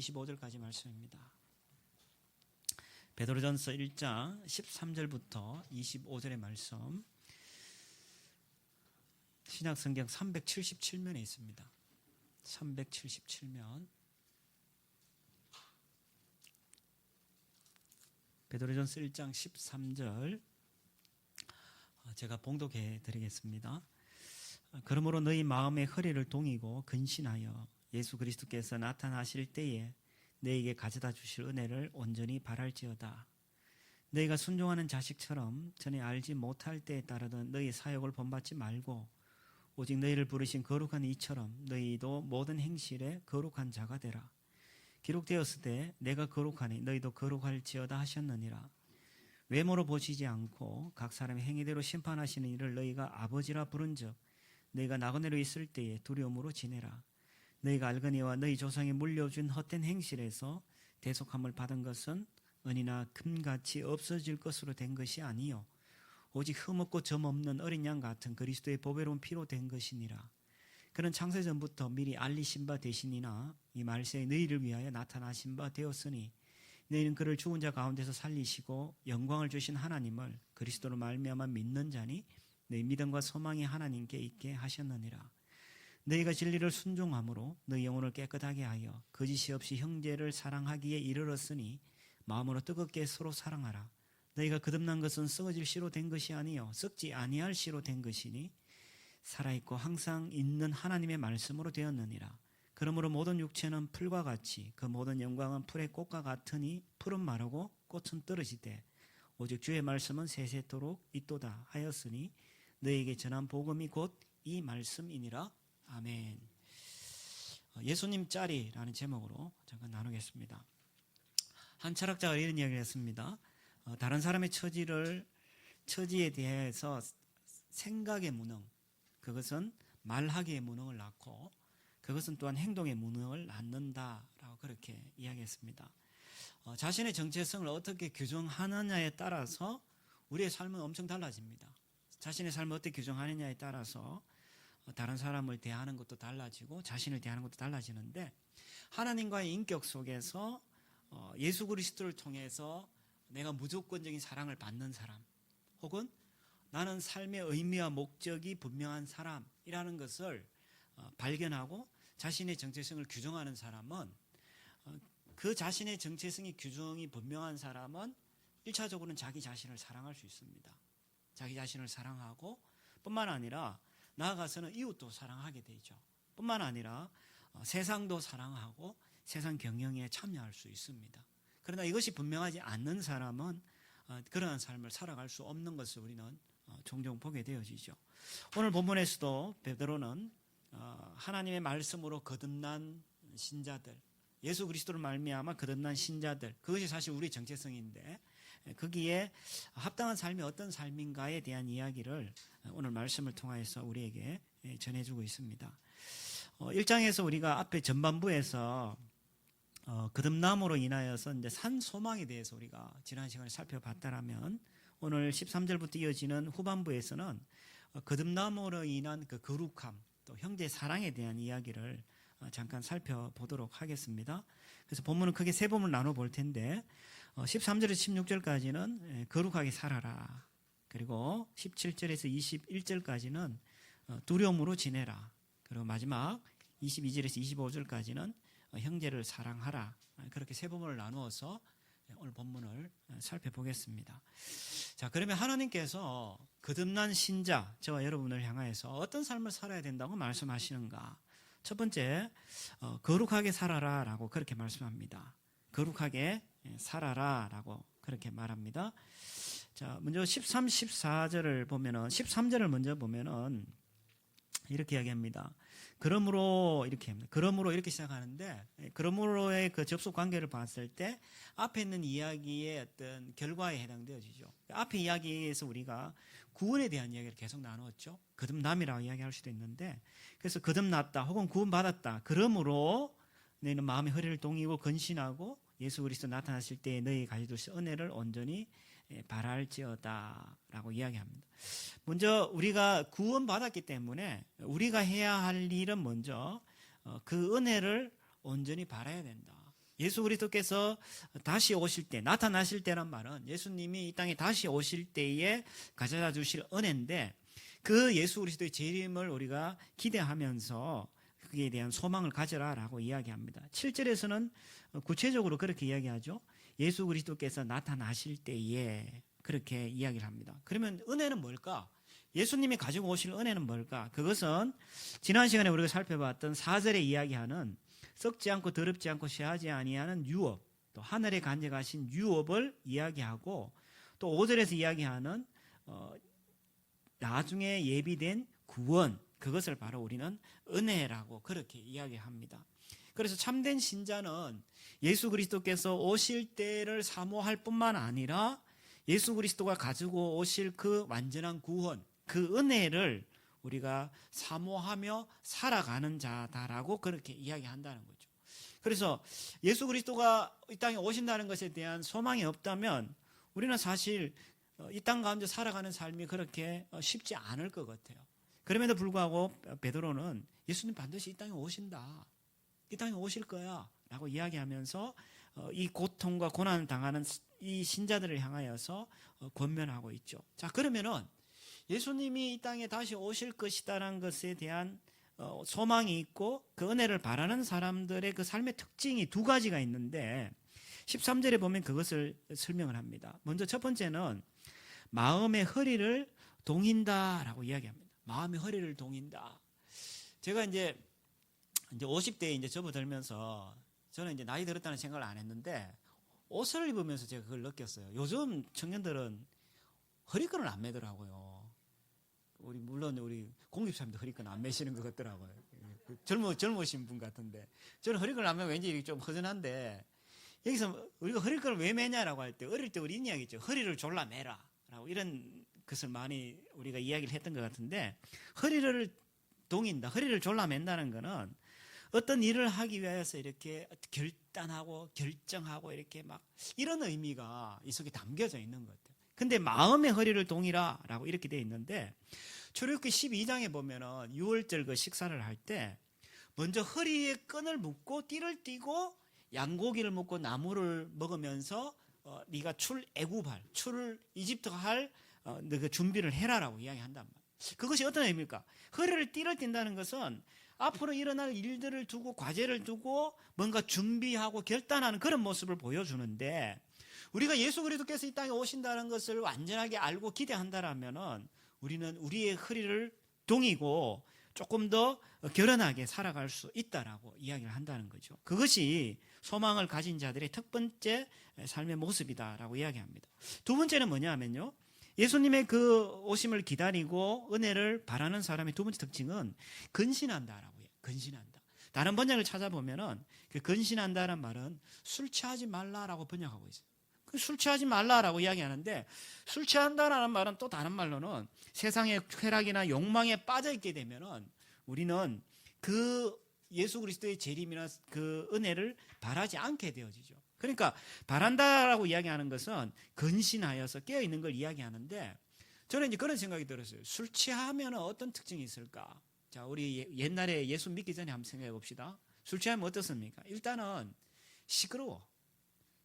25절까지 말씀입니다. 베드로전서 1장 13절부터 25절의 말씀, 신약성경 377면에 있습니다. 377면, 베드로전서 1장 13절 제가 봉독해 드리겠습니다. 그러므로 너희 마음의 허리를 동이고 근신하여 예수 그리스도께서 나타나실 때에 너희에게 가져다 주실 은혜를 온전히 바랄지어다. 너희가 순종하는 자식처럼 전에 알지 못할 때에 따르던 너희 사역을 본받지 말고 오직 너희를 부르신 거룩한 이처럼 너희도 모든 행실에 거룩한 자가 되라. 기록되었을 때 내가 거룩하니 너희도 거룩할지어다 하셨느니라. 외모로 보시지 않고 각 사람의 행위대로 심판하시는 이를 너희가 아버지라 부른즉 너희가 나그네로 있을 때에 두려움으로 지내라. 너희가 알거니와 너희 조상이 물려준 헛된 행실에서 대속함을 받은 것은 은이나 금같이 없어질 것으로 된 것이 아니요 오직 흠없고 점없는 어린 양 같은 그리스도의 보배로운 피로 된 것이니라. 그는 창세전부터 미리 알리신 바 되시니나 이 말세에 너희를 위하여 나타나신 바 되었으니 너희는 그를 죽은 자 가운데서 살리시고 영광을 주신 하나님을 그리스도로 말미암아 믿는 자니 너희 믿음과 소망이 하나님께 있게 하셨느니라. 너희가 진리를 순종함으로 너희 영혼을 깨끗하게 하여 거짓이 없이 형제를 사랑하기에 이르렀으니 마음으로 뜨겁게 서로 사랑하라. 너희가 거듭난 것은 썩어질 씨로 된 것이 아니요 썩지 아니할 씨로 된 것이니 살아있고 항상 있는 하나님의 말씀으로 되었느니라. 그러므로 모든 육체는 풀과 같이 그 모든 영광은 풀의 꽃과 같으니 풀은 마르고 꽃은 떨어지되 오직 주의 말씀은 세세토록 있도다 하였으니 너희에게 전한 복음이 곧 이 말씀이니라. 아멘. 예수님 짤이라는 제목으로 잠깐 나누겠습니다. 한 철학자가 이런 이야기를 했습니다. 다른 사람의 처지에 대해서 생각의 무능, 그것은 말하기의 무능을 낳고 그것은 또한 행동의 무능을 낳는다라고 그렇게 이야기했습니다. 자신의 정체성을 어떻게 규정하느냐에 따라서 우리의 삶은 엄청 달라집니다. 자신의 삶을 어떻게 규정하느냐에 따라서 다른 사람을 대하는 것도 달라지고 자신을 대하는 것도 달라지는데, 하나님과의 인격 속에서 예수 그리스도를 통해서 내가 무조건적인 사랑을 받는 사람, 혹은 나는 삶의 의미와 목적이 분명한 사람이라는 것을 발견하고 자신의 정체성을 규정하는 사람은, 그 자신의 정체성이 규정이 분명한 사람은 1차적으로는 자기 자신을 사랑할 수 있습니다. 자기 자신을 사랑하고 뿐만 아니라 나아가서는 이웃도 사랑하게 되죠. 뿐만 아니라 세상도 사랑하고 세상 경영에 참여할 수 있습니다. 그러나 이것이 분명하지 않는 사람은 그러한 삶을 살아갈 수 없는 것을 우리는 종종 보게 되어지죠. 오늘 본문에서도 베드로는 하나님의 말씀으로 거듭난 신자들, 예수 그리스도를 말미암아 거듭난 신자들, 그것이 사실 우리의 정체성인데 거기에 합당한 삶이 어떤 삶인가에 대한 이야기를 오늘 말씀을 통해서 우리에게 전해주고 있습니다. 1장에서 우리가 앞에 전반부에서 거듭남으로 인하여서 이제 산 소망에 대해서 우리가 지난 시간에 살펴봤다라면, 오늘 13절부터 이어지는 후반부에서는 거듭남으로 인한 그 거룩함, 또 형제 사랑에 대한 이야기를 잠깐 살펴보도록 하겠습니다. 그래서 본문은 크게 세 부분을 나눠볼 텐데, 13절에서 16절까지는 거룩하게 살아라, 그리고 17절에서 21절까지는 두려움으로 지내라, 그리고 마지막 22절에서 25절까지는 형제를 사랑하라, 그렇게 세 부분을 나누어서 오늘 본문을 살펴보겠습니다. 자, 그러면 하나님께서 거듭난 신자, 저와 여러분을 향하여서 어떤 삶을 살아야 된다고 말씀하시는가? 첫 번째, 거룩하게 살아라 라고 그렇게 말씀합니다. 거룩하게 살아라 라고 그렇게 말합니다. 자, 먼저 13, 14절을 보면은, 13절을 먼저 보면은 이렇게 이야기합니다. 그러므로 이렇게 합니다. 그러므로 이렇게 시작하는데, 그러므로의 그 접속 관계를 봤을 때 앞에 있는 이야기의 어떤 결과에 해당되어지죠. 앞에 이야기에서 우리가 구원에 대한 이야기를 계속 나누었죠. 거듭남이라고 이야기할 수도 있는데, 그래서 거듭났다 혹은 구원받았다, 그러므로 너희는 마음의 허리를 동이고 근신하고 예수 그리스도 나타나실 때에 너희 가지고 있을 은혜를 온전히 바랄지어다 라고 이야기합니다. 먼저 우리가 구원받았기 때문에 우리가 해야 할 일은 먼저 그 은혜를 온전히 바라야 된다. 예수 그리스도께서 다시 오실 때, 나타나실 때란 말은 예수님이 이 땅에 다시 오실 때에 가져다 주실 은혜인데, 그 예수 그리스도의 재림을 우리가 기대하면서 그에 대한 소망을 가져라라고 이야기합니다. 7절에서는 구체적으로 그렇게 이야기하죠. 예수 그리스도께서 나타나실 때에 그렇게 이야기를 합니다. 그러면 은혜는 뭘까? 예수님이 가지고 오실 은혜는 뭘까? 그것은 지난 시간에 우리가 살펴봤던 4절에 이야기하는 썩지 않고 더럽지 않고 쇠하지 아니하는 유업, 또 하늘에 간직하신 유업을 이야기하고, 또 5절에서 이야기하는 나중에 예비된 구원, 그것을 바로 우리는 은혜라고 그렇게 이야기합니다. 그래서 참된 신자는 예수 그리스도께서 오실 때를 사모할 뿐만 아니라 예수 그리스도가 가지고 오실 그 완전한 구원, 그 은혜를 우리가 사모하며 살아가는 자다라고 그렇게 이야기한다는 거죠. 그래서 예수 그리스도가 이 땅에 오신다는 것에 대한 소망이 없다면 우리는 사실 이 땅 가운데 살아가는 삶이 그렇게 쉽지 않을 것 같아요. 그럼에도 불구하고 베드로는 예수님 반드시 이 땅에 오신다, 이 땅에 오실 거야 라고 이야기하면서 이 고통과 고난을 당하는 이 신자들을 향하여서 권면하고 있죠. 자, 그러면은 예수님이 이 땅에 다시 오실 것이다라는 것에 대한 소망이 있고 그 은혜를 바라는 사람들의 그 삶의 특징이 두 가지가 있는데 13절에 보면 그것을 설명을 합니다. 먼저 첫 번째는 마음의 허리를 동인다라고 이야기합니다. 마음의 허리를 동인다. 제가 이제 50대에 이제 접어들면서 저는 이제 나이 들었다는 생각을 안 했는데 옷을 입으면서 제가 그걸 느꼈어요. 요즘 청년들은 허리끈을 안 매더라고요. 물론 우리 공집사님도 허리끈 안 매시는 것 같더라고요. 젊으신 분 같은데 저는 허리끈을 안 매면 왠지 좀 허전한데, 여기서 우리가 허리끈을 왜 매냐라고 할 때 어릴 때 우리 이야기 있죠. 허리를 졸라 매라 라고 이런 것을 많이 우리가 이야기를 했던 것 같은데, 허리를 동인다, 허리를 졸라 맨다는 거는 어떤 일을 하기 위해서 이렇게 결단하고 결정하고 이렇게 막 이런 의미가 이 속에 담겨져 있는 것 같아요. 근데 마음의 허리를 동이라 라고 이렇게 되어 있는데, 출애굽기 12장에 보면은 6월절 그 식사를 할 때 먼저 허리에 끈을 묶고 띠를 띠고 양고기를 먹고 나물을 먹으면서 네가 출애굽할, 출을 이집트가 할 그 준비를 해라라고 이야기한단 말이에요. 그것이 어떤 의미입니까? 허리를 띠를 띈다는 것은 앞으로 일어날 일들을 두고 과제를 두고 뭔가 준비하고 결단하는 그런 모습을 보여주는데, 우리가 예수 그리스도께서 이 땅에 오신다는 것을 완전하게 알고 기대한다라면은 우리는 우리의 허리를 동이고 조금 더 결연하게 살아갈 수 있다라고 이야기를 한다는 거죠. 그것이 소망을 가진 자들의 첫 번째 삶의 모습이다라고 이야기합니다. 두 번째는 뭐냐면요, 예수님의 그 오심을 기다리고 은혜를 바라는 사람의 두 번째 특징은 근신한다라고 해요. 근신한다. 다른 번역을 찾아보면은 그 근신한다는 말은 술 취하지 말라라고 번역하고 있어요. 그 술 취하지 말라라고 이야기하는데, 술 취한다라는 말은 또 다른 말로는 세상의 쾌락이나 욕망에 빠져 있게 되면은 우리는 그 예수 그리스도의 재림이나 그 은혜를 바라지 않게 되어지죠. 그러니까 바란다라고 이야기하는 것은 근신하여서 깨어 있는 걸 이야기하는데, 저는 이제 그런 생각이 들었어요. 술 취하면 어떤 특징이 있을까? 자, 우리 옛날에 예수 믿기 전에 한번 생각해 봅시다. 술 취하면 어떻습니까? 일단은 시끄러워.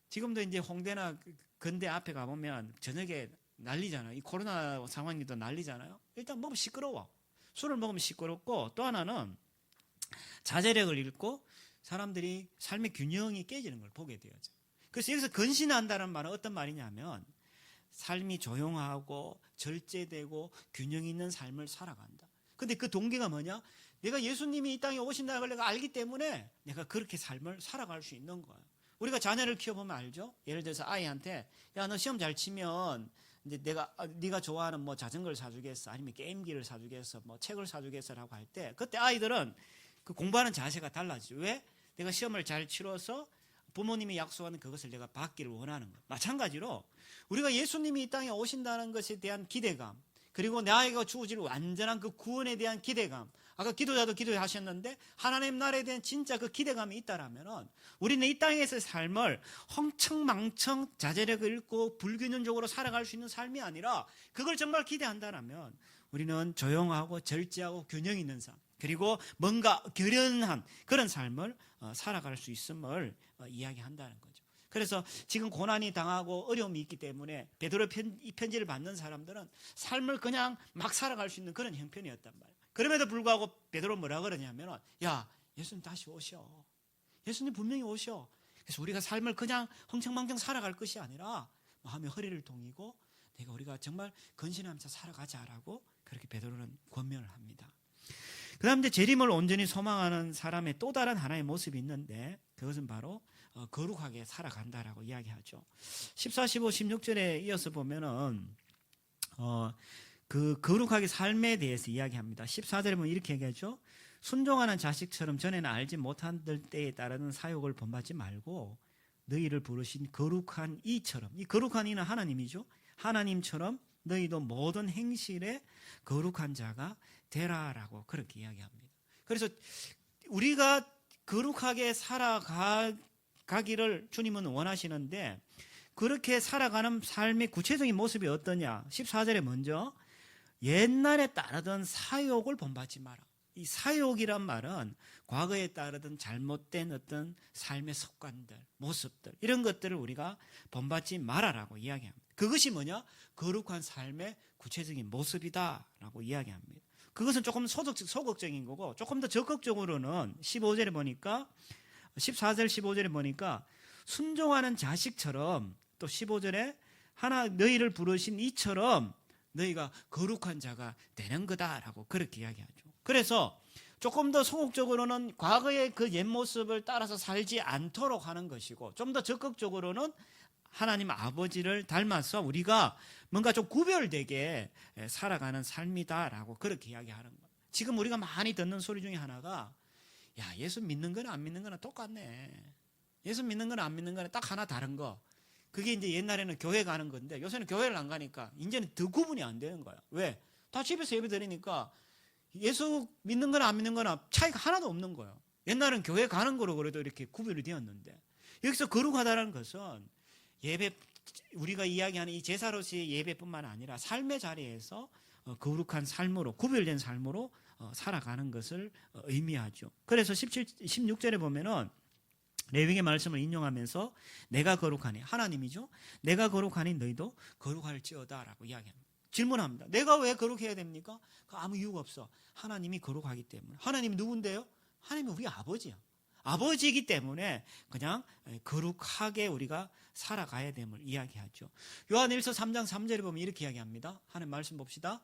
지금도 이제 홍대나 건대 앞에 가보면 저녁에 난리잖아요. 이 코로나 상황이도 난리잖아요. 일단 먹으면 시끄러워. 술을 먹으면 시끄럽고, 또 하나는 자제력을 잃고 사람들이 삶의 균형이 깨지는 걸 보게 되어져. 그래서 여기서 근신한다는 말은 어떤 말이냐면 삶이 조용하고 절제되고 균형 있는 삶을 살아간다. 근데 그 동기가 뭐냐? 내가 예수님이 이 땅에 오신다는 걸 내가 알기 때문에 내가 그렇게 삶을 살아갈 수 있는 거예요. 우리가 자녀를 키워보면 알죠? 예를 들어서 아이한테 야, 너 시험 잘 치면 이제 네가 좋아하는 뭐 자전거를 사주겠어, 아니면 게임기를 사주겠어, 뭐 책을 사주겠어라고 할 때 그때 아이들은 그 공부하는 자세가 달라지죠. 왜? 내가 시험을 잘 치러서 부모님이 약속하는 그것을 내가 받기를 원하는 것. 마찬가지로 우리가 예수님이 이 땅에 오신다는 것에 대한 기대감, 그리고 나에게 주어질 완전한 그 구원에 대한 기대감, 아까 기도자도 기도하셨는데 하나님 나라에 대한 진짜 그 기대감이 있다라면은 우리는 이 땅에서의 삶을 헝청망청 자제력을 잃고 불균형적으로 살아갈 수 있는 삶이 아니라 그걸 정말 기대한다라면 우리는 조용하고 절제하고 균형 있는 삶, 그리고 뭔가 결연한 그런 삶을 살아갈 수 있음을 이야기한다는 거죠. 그래서 지금 고난이 당하고 어려움이 있기 때문에 베드로 이 편지를 받는 사람들은 삶을 그냥 막 살아갈 수 있는 그런 형편이었단 말이에요. 그럼에도 불구하고 베드로 뭐라 그러냐면, 야, 예수님 다시 오셔. 예수님 분명히 오셔. 그래서 우리가 삶을 그냥 흥청망청 살아갈 것이 아니라 마음의 허리를 동이고 우리가 정말 근신하면서 살아가자라고 그렇게 베드로는 권면을 합니다. 그 다음 이제 재림을 온전히 소망하는 사람의 또 다른 하나의 모습이 있는데, 그것은 바로 거룩하게 살아간다라고 이야기하죠. 14, 15, 16절에 이어서 보면은 그 거룩하게 삶에 대해서 이야기합니다. 14절에 보면 이렇게 얘기하죠. 순종하는 자식처럼 전에는 알지 못한 때에 따르는 사욕을 본받지 말고 너희를 부르신 거룩한 이처럼, 이 거룩한 이는 하나님이죠. 하나님처럼 너희도 모든 행실에 거룩한 자가 되라라고 그렇게 이야기합니다. 그래서 우리가 거룩하게 살아가기를 주님은 원하시는데, 그렇게 살아가는 삶의 구체적인 모습이 어떠냐? 14절에 먼저 옛날에 따르던 사욕을 본받지 마라. 이 사욕이란 말은 과거에 따르던 잘못된 어떤 삶의 습관들, 모습들, 이런 것들을 우리가 본받지 말아라고 이야기합니다. 그것이 뭐냐? 거룩한 삶의 구체적인 모습이다라고 이야기합니다. 그것은 조금 소극적인 거고, 조금 더 적극적으로는 15절에 보니까, 14절 15절에 보니까 순종하는 자식처럼, 또 15절에 너희를 부르신 이처럼 너희가 거룩한 자가 되는 거다라고 그렇게 이야기하죠. 그래서 조금 더 소극적으로는 과거의 그 옛 모습을 따라서 살지 않도록 하는 것이고, 좀 더 적극적으로는 하나님 아버지를 닮아서 우리가 뭔가 좀 구별되게 살아가는 삶이다라고 그렇게 이야기하는 거예요. 지금 우리가 많이 듣는 소리 중에 하나가, 야, 예수 믿는 거나 안 믿는 거나 똑같네. 예수 믿는 거나 안 믿는 거나 딱 하나 다른 거. 그게 이제 옛날에는 교회 가는 건데 요새는 교회를 안 가니까 이제는 더 구분이 안 되는 거야. 왜? 다 집에서 예배 드리니까 예수 믿는 거나 안 믿는 거나 차이가 하나도 없는 거예요. 옛날은 교회 가는 거로 그래도 이렇게 구별이 되었는데, 여기서 거룩하다는 것은 예배, 우리가 이야기하는 이 제사로서의 예배뿐만 아니라 삶의 자리에서 거룩한 삶으로, 구별된 삶으로 살아가는 것을 의미하죠. 그래서 16절에 보면은 레위기의 말씀을 인용하면서 내가 거룩하니, 하나님이죠. 내가 거룩하니 너희도 거룩할지어다라고 이야기합니다. 질문합니다. 내가 왜 거룩해야 됩니까? 아무 이유가 없어. 하나님이 거룩하기 때문에. 하나님이 누군데요? 하나님이 우리 아버지야. 아버지이기 때문에 그냥 거룩하게 우리가 살아가야 됨을 이야기하죠. 요한일서 3장 3절에 보면 이렇게 이야기합니다. 하나님 말씀 봅시다.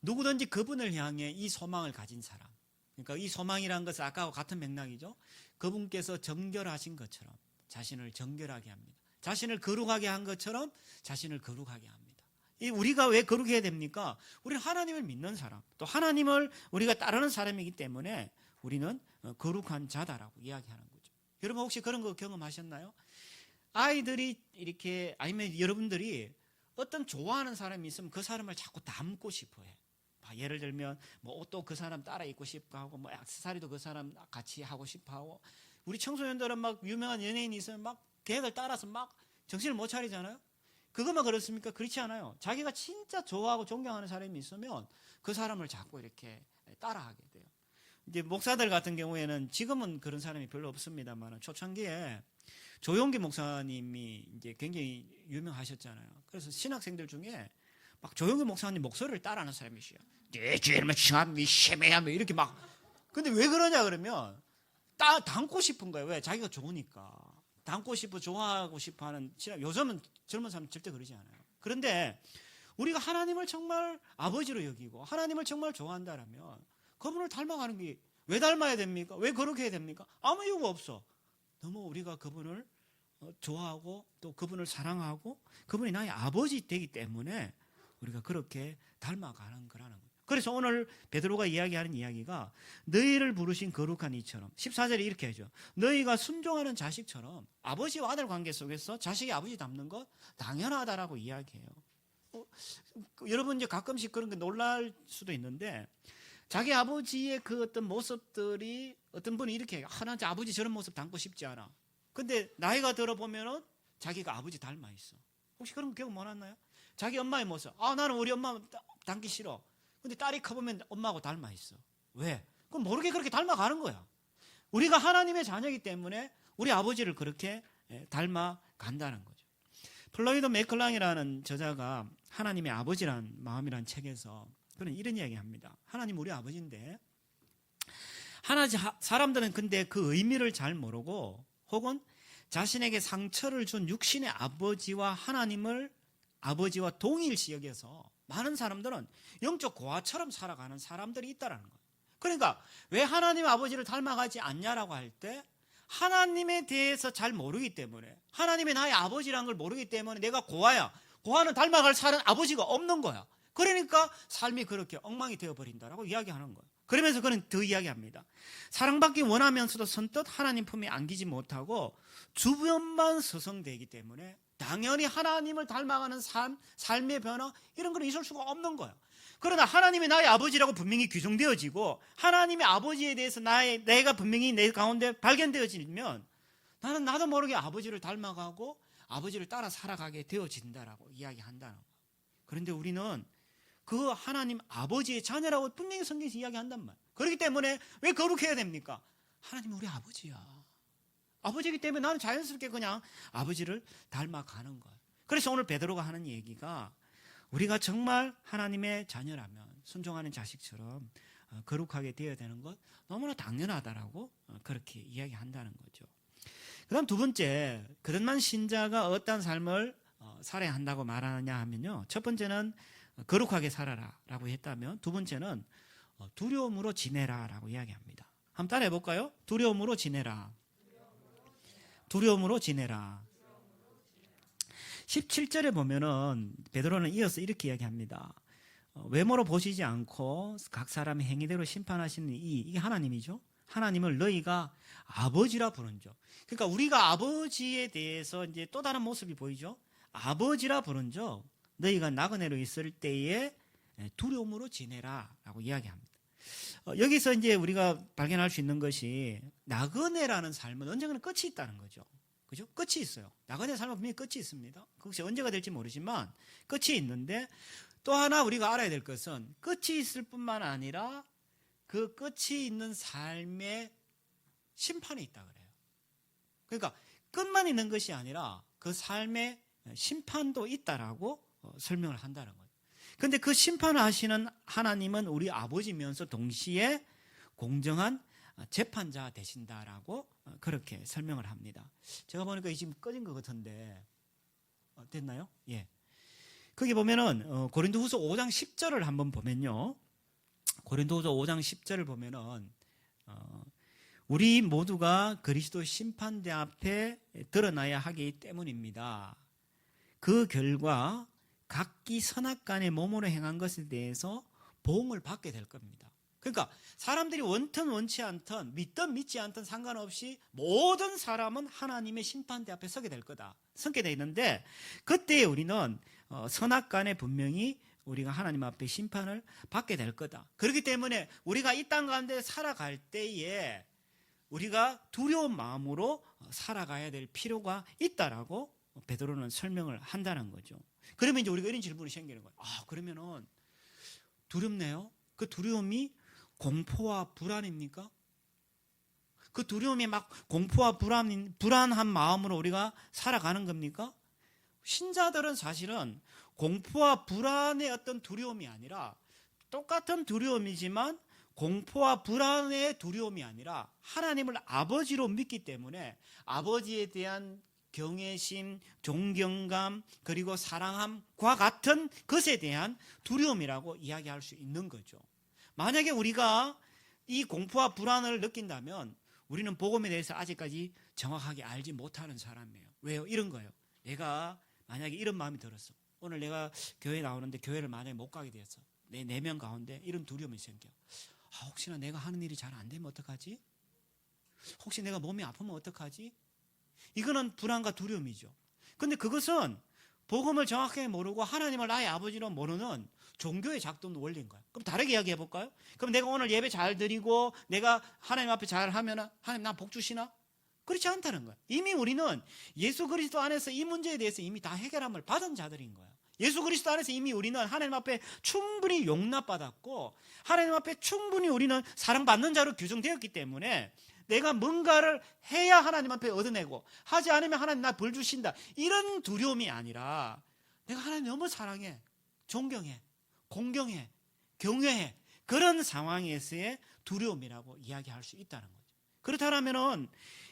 누구든지 그분을 향해 이 소망을 가진 사람, 그러니까 이 소망이라는 것은 아까와 같은 맥락이죠. 그분께서 정결하신 것처럼 자신을 정결하게 합니다. 자신을 거룩하게 한 것처럼 자신을 거룩하게 합니다. 우리가 왜 거룩해야 됩니까? 우리는 하나님을 믿는 사람, 또 하나님을 우리가 따르는 사람이기 때문에 우리는 거룩한 자다라고 이야기하는 거죠. 여러분 혹시 그런 거 경험하셨나요? 아이들이 이렇게, 아니면 여러분들이 어떤 좋아하는 사람이 있으면 그 사람을 자꾸 닮고 싶어 해. 예를 들면 뭐 옷도 그 사람 따라 입고 싶어 하고, 뭐 액세서리도 그 사람 같이 하고 싶어 하고. 우리 청소년들은 막 유명한 연예인이 있으면 막 걔들 따라서 막 정신을 못 차리잖아요. 그것만 그렇습니까? 그렇지 않아요. 자기가 진짜 좋아하고 존경하는 사람이 있으면 그 사람을 자꾸 이렇게 따라하게 돼요. 이제 목사들 같은 경우에는 지금은 그런 사람이 별로 없습니다만, 초창기에 조용기 목사님이 이제 굉장히 유명하셨잖아요. 그래서 신학생들 중에 막 조용기 목사님 목소리를 따라하는 사람이 있어요. 네 죄를 칭함이 심해야 이렇게 막. 근데 왜 그러냐 그러면 닮고 싶은 거예요. 왜? 자기가 좋으니까. 닮고 싶어, 좋아하고 싶어 하는, 요즘은 젊은 사람 절대 그러지 않아요. 그런데 우리가 하나님을 정말 아버지로 여기고 하나님을 정말 좋아한다라면 그분을 닮아가는 게, 왜 닮아야 됩니까? 왜 그렇게 해야 됩니까? 아무 이유가 없어. 너무 우리가 그분을 좋아하고 또 그분을 사랑하고 그분이 나의 아버지 되기 때문에 우리가 그렇게 닮아가는 거라는 거예요. 그래서 오늘 베드로가 이야기하는 이야기가 너희를 부르신 거룩한 이처럼, 14절에 이렇게 하죠. 너희가 순종하는 자식처럼, 아버지와 아들 관계 속에서 자식이 아버지 닮는 것 당연하다라고 이야기해요. 여러분 이제 가끔씩 그런 게 놀랄 수도 있는데, 자기 아버지의 그 어떤 모습들이, 어떤 분이 이렇게 하나 아버지 저런 모습 닮고 싶지 않아. 근데 나이가 들어보면은 자기가 아버지 닮아 있어. 혹시 그런 거 기억 못 하나요? 자기 엄마의 모습, 나는 우리 엄마 닮기 싫어. 근데 딸이 커보면 엄마하고 닮아 있어. 왜? 그럼 모르게 그렇게 닮아가는 거야. 우리가 하나님의 자녀이기 때문에 우리 아버지를 그렇게 닮아간다는 거죠. 플로이드 맥클랑이라는 저자가 하나님의 아버지란 마음이란 책에서 그는 이런 이야기합니다. 하나님 우리 아버지인데 사람들은 근데 그 의미를 잘 모르고 혹은 자신에게 상처를 준 육신의 아버지와 하나님을 아버지와 동일시 여겨서 많은 사람들은 영적 고아처럼 살아가는 사람들이 있다는 거예요. 그러니까 왜 하나님 아버지를 닮아가지 않냐라고 할 때 하나님에 대해서 잘 모르기 때문에 하나님의 나의 아버지라는 걸 모르기 때문에 내가 고아야. 고아는 닮아갈 사는 아버지가 없는 거야. 그러니까 삶이 그렇게 엉망이 되어버린다라고 이야기하는 거예요. 그러면서 그는 더 이야기합니다. 사랑받기 원하면서도 선뜻 하나님 품에 안기지 못하고 주변만 서성대기 때문에 당연히 하나님을 닮아가는 삶의 변화 이런 건 있을 수가 없는 거예요. 그러나 하나님이 나의 아버지라고 분명히 규정되어지고 하나님의 아버지에 대해서 내가 분명히 내 가운데 발견되어지면 나는 나도 모르게 아버지를 닮아가고 아버지를 따라 살아가게 되어진다라고 이야기한다는 거예요. 그런데 우리는 그 하나님 아버지의 자녀라고 분명히 성경에서 이야기한단 말이에요. 그렇기 때문에 왜 거룩해야 됩니까? 하나님 우리 아버지야. 아버지이기 때문에 나는 자연스럽게 그냥 아버지를 닮아가는 거예요. 그래서 오늘 베드로가 하는 얘기가 우리가 정말 하나님의 자녀라면 순종하는 자식처럼 거룩하게 되어야 되는 것 너무나 당연하다라고 그렇게 이야기한다는 거죠. 그 다음 두 번째, 그릇만 신자가 어떤 삶을 살아야 한다고 말하느냐 하면요. 첫 번째는 거룩하게 살아라 라고 했다면 두 번째는 두려움으로 지내라 라고 이야기합니다. 한번 따라해 볼까요? 두려움으로 지내라. 두려움으로 지내라. 17절에 보면은 베드로는 이어서 이렇게 이야기합니다. 외모로 보시지 않고 각 사람의 행위대로 심판하시는 이게 하나님이죠. 하나님을 너희가 아버지라 부른죠. 그러니까 우리가 아버지에 대해서 이제 또 다른 모습이 보이죠. 아버지라 부른죠. 너희가 나그네로 있을 때에 두려움으로 지내라라고 이야기합니다. 여기서 이제 우리가 발견할 수 있는 것이 나그네라는 삶은 언젠가는 끝이 있다는 거죠. 그죠? 끝이 있어요. 나그네 삶은 분명히 끝이 있습니다. 그것이 언제가 될지 모르지만 끝이 있는데 또 하나 우리가 알아야 될 것은 끝이 있을 뿐만 아니라 그 끝이 있는 삶의 심판이 있다 그래요. 그러니까 끝만 있는 것이 아니라 그 삶의 심판도 있다라고 설명을 한다는 거예요. 그런데 그 심판을 하시는 하나님은 우리 아버지면서 동시에 공정한 재판자 되신다라고 그렇게 설명을 합니다. 제가 보니까 지금 꺼진 것 같은데 됐나요? 예. 거기 보면은 고린도후서 5장 10절을 한번 보면요. 고린도후서 5장 10절을 보면은 우리 모두가 그리스도 심판대 앞에 드러나야 하기 때문입니다. 그 결과 각기 선악간에 몸으로 행한 것에 대해서 보응을 받게 될 겁니다. 그러니까 사람들이 원튼 원치 않든 믿든 믿지 않든 상관없이 모든 사람은 하나님의 심판대 앞에 서게 될 거다. 서게 되어 있는데 그때 우리는 선악간에 분명히 우리가 하나님 앞에 심판을 받게 될 거다. 그렇기 때문에 우리가 이 땅 가운데 살아갈 때에 우리가 두려운 마음으로 살아가야 될 필요가 있다라고 베드로는 설명을 한다는 거죠. 그러면 이제 우리가 이런 질문이 생기는 거예요. 그러면은 두렵네요. 그 두려움이 공포와 불안입니까? 그 두려움이 막 공포와 불안한 마음으로 우리가 살아가는 겁니까? 신자들은 사실은 공포와 불안의 어떤 두려움이 아니라 똑같은 두려움이지만 공포와 불안의 두려움이 아니라 하나님을 아버지로 믿기 때문에 아버지에 대한 경외심, 존경감, 그리고 사랑함과 같은 것에 대한 두려움이라고 이야기할 수 있는 거죠. 만약에 우리가 이 공포와 불안을 느낀다면 우리는 복음에 대해서 아직까지 정확하게 알지 못하는 사람이에요. 왜요? 이런 거예요. 내가 만약에 이런 마음이 들었어. 오늘 내가 교회 나오는데 교회를 만약에 못 가게 되었어. 내 내면 가운데 이런 두려움이 생겨. 혹시나 내가 하는 일이 잘 안 되면 어떡하지? 혹시 내가 몸이 아프면 어떡하지? 이거는 불안과 두려움이죠. 근데 그것은 복음을 정확하게 모르고 하나님을 나의 아버지로 모르는 종교의 작동 원리인 거예요. 그럼 다르게 이야기해 볼까요? 그럼 내가 오늘 예배 잘 드리고 내가 하나님 앞에 잘 하면 하나님 나 복 주시나? 그렇지 않다는 거예요. 이미 우리는 예수 그리스도 안에서 이 문제에 대해서 이미 다 해결함을 받은 자들인 거예요. 예수 그리스도 안에서 이미 우리는 하나님 앞에 충분히 용납받았고 하나님 앞에 충분히 우리는 사랑받는 자로 규정되었기 때문에 내가 뭔가를 해야 하나님 앞에 얻어내고 하지 않으면 하나님 나 벌 주신다 이런 두려움이 아니라 내가 하나님 너무 사랑해, 존경해, 공경해, 경외해 그런 상황에서의 두려움이라고 이야기할 수 있다는 거죠. 그렇다면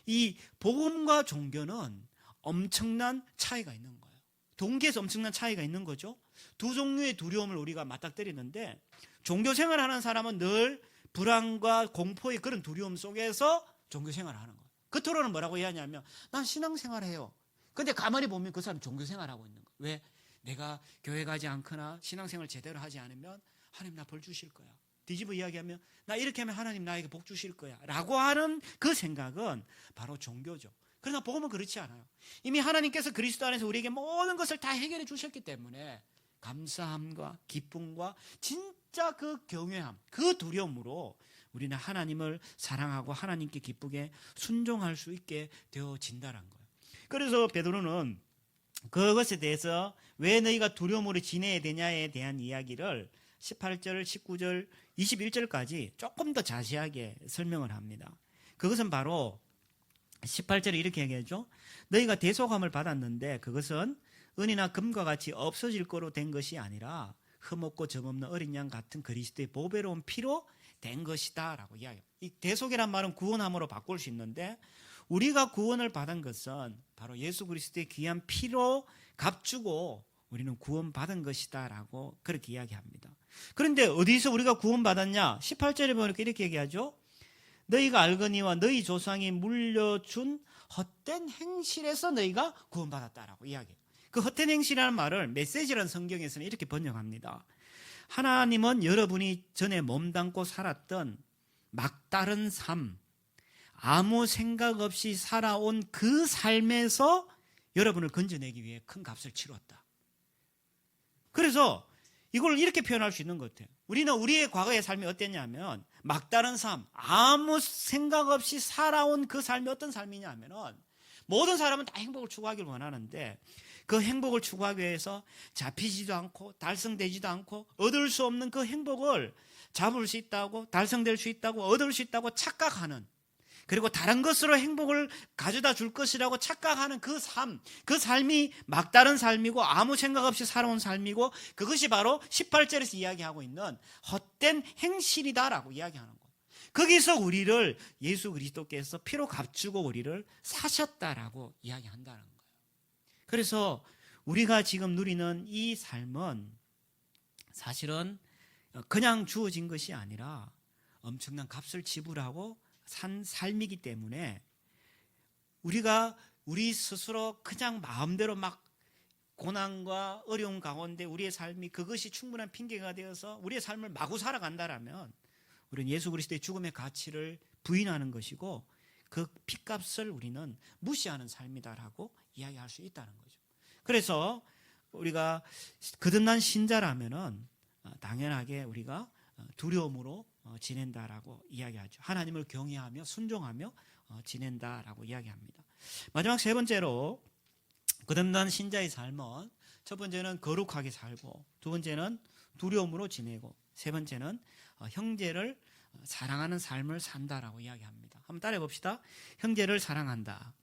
이 복음과 종교는 엄청난 차이가 있는 거예요. 동기에서 엄청난 차이가 있는 거죠. 두 종류의 두려움을 우리가 맞닥뜨리는데 종교 생활하는 사람은 늘 불안과 공포의 그런 두려움 속에서 종교 생활을 하는 거예요. 겉으로는 뭐라고 이야기하냐면 난 신앙생활해요. 근데 가만히 보면 그 사람이 종교 생활하고 있는 거예요. 왜? 내가 교회 가지 않거나 신앙생활 제대로 하지 않으면 하나님 나 벌 주실 거야. 뒤집어 이야기하면 나 이렇게 하면 하나님 나에게 복 주실 거야 라고 하는 그 생각은 바로 종교죠. 그러나 복음은 그렇지 않아요. 이미 하나님께서 그리스도 안에서 우리에게 모든 것을 다 해결해 주셨기 때문에 감사함과 기쁨과 진짜 그 경외함, 그 두려움으로 우리는 하나님을 사랑하고 하나님께 기쁘게 순종할 수 있게 되어진다는 거예요. 그래서 베드로는 그것에 대해서 왜 너희가 두려움으로 지내야 되냐에 대한 이야기를 18절, 19절, 21절까지 조금 더 자세하게 설명을 합니다. 그것은 바로 18절에 이렇게 얘기하죠. 너희가 대속함을 받았는데 그것은 은이나 금과 같이 없어질 거로 된 것이 아니라 흠없고 점없는 어린 양 같은 그리스도의 보배로운 피로 된 것이다 라고 이야기해요. 이 대속이란 말은 구원함으로 바꿀 수 있는데 우리가 구원을 받은 것은 바로 예수 그리스도의 귀한 피로 값주고 우리는 구원받은 것이다 라고 그렇게 이야기합니다. 그런데 어디서 우리가 구원받았냐? 18절에 보니까 이렇게 얘기하죠. 너희가 알거니와 너희 조상이 물려준 헛된 행실에서 너희가 구원받았다라고 이야기해요. 그 헛된 행실이라는 말을 메시지라는 성경에서는 이렇게 번역합니다. 하나님은 여러분이 전에 몸담고 살았던 막다른 삶, 아무 생각 없이 살아온 그 삶에서 여러분을 건져내기 위해 큰 값을 치렀다. 그래서 이걸 이렇게 표현할 수 있는 것 같아요. 우리는 우리의 과거의 삶이 어땠냐면 막다른 삶, 아무 생각 없이 살아온 그 삶이 어떤 삶이냐 하면은 모든 사람은 다 행복을 추구하기를 원하는데 그 행복을 추구하기 위해서 잡히지도 않고 달성되지도 않고 얻을 수 없는 그 행복을 잡을 수 있다고 달성될 수 있다고 얻을 수 있다고 착각하는 그리고 다른 것으로 행복을 가져다 줄 것이라고 착각하는 그 삶, 그 삶이 막다른 삶이고 아무 생각 없이 살아온 삶이고 그것이 바로 18절에서 이야기하고 있는 헛된 행실이다라고 이야기하는 거예요. 거기서 우리를 예수 그리스도께서 피로 값주고 우리를 사셨다라고 이야기한다는 거예요. 그래서 우리가 지금 누리는 이 삶은 사실은 그냥 주어진 것이 아니라 엄청난 값을 지불하고 산 삶이기 때문에 우리가 우리 스스로 그냥 마음대로 막 고난과 어려움 가운데 우리의 삶이 그것이 충분한 핑계가 되어서 우리의 삶을 마구 살아간다라면 우리는 예수 그리스도의 죽음의 가치를 부인하는 것이고 그 핏값을 우리는 무시하는 삶이다라고 이야기할 수 있다는 거죠. 그래서 우리가 거듭난 신자라면은 당연하게 우리가 두려움으로 지낸다라고 이야기하죠. 하나님을 경외하며 순종하며 지낸다라고 이야기합니다. 마지막 세 번째로 거듭난 신자의 삶은 첫 번째는 거룩하게 살고 두 번째는 두려움으로 지내고 세 번째는 형제를 사랑하는 삶을 산다라고 이야기합니다. 한번 따라해 봅시다. 형제를 사랑한다.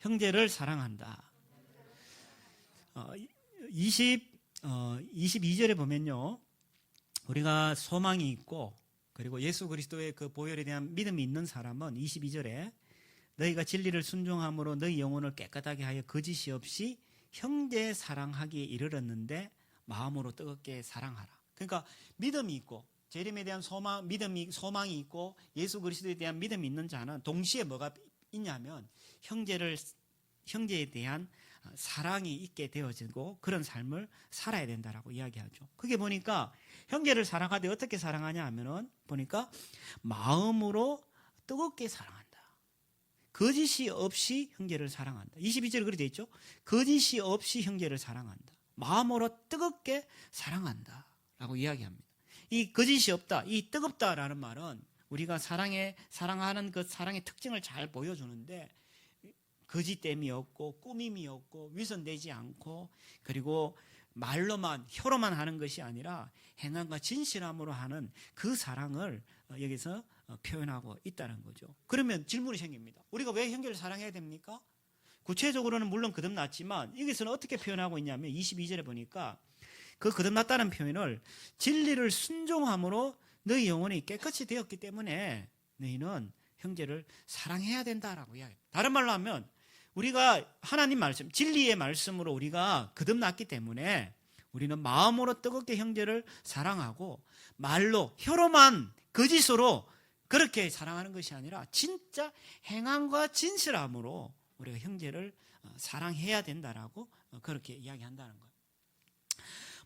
형제를 사랑한다. 22절에 보면요. 우리가 소망이 있고 그리고 예수 그리스도의 그 보혈에 대한 믿음이 있는 사람은 22절에 너희가 진리를 순종함으로 너희 영혼을 깨끗하게 하여 거짓이 없이 형제 사랑하기에 이르렀는데 마음으로 뜨겁게 사랑하라. 그러니까 믿음이 있고 재림에 대한 소망이 있고 예수 그리스도에 대한 믿음이 있는 자는 동시에 뭐가 있냐면 형제에 대한 사랑이 있게 되어지고 그런 삶을 살아야 된다라고 이야기하죠. 그게 보니까 형제를 사랑하되 어떻게 사랑하냐 하면은 보니까 마음으로 뜨겁게 사랑한다. 거짓이 없이 형제를 사랑한다. 22절에 그렇게 되어 있죠. 거짓이 없이 형제를 사랑한다. 마음으로 뜨겁게 사랑한다 라고 이야기합니다. 이 거짓이 없다, 이 뜨겁다라는 말은 우리가 사랑하는 그 사랑의 특징을 잘 보여주는데 거짓됨이 없고 꾸밈이 없고 위선되지 않고 그리고 말로만 혀로만 하는 것이 아니라 행함과 진실함으로 하는 그 사랑을 여기서 표현하고 있다는 거죠. 그러면 질문이 생깁니다. 우리가 왜 형제를 사랑해야 됩니까? 구체적으로는 물론 거듭났지만 여기서는 어떻게 표현하고 있냐면 22절에 보니까 그 거듭났다는 표현을 진리를 순종함으로 너희 영혼이 깨끗이 되었기 때문에 너희는 형제를 사랑해야 된다라고 이야기해요. 다른 말로 하면 우리가 하나님 말씀, 진리의 말씀으로 우리가 거듭났기 때문에 우리는 마음으로 뜨겁게 형제를 사랑하고 말로, 혀로만 거짓으로 그렇게 사랑하는 것이 아니라 진짜 행함과 진실함으로 우리가 형제를 사랑해야 된다라고 그렇게 이야기한다는 거예요.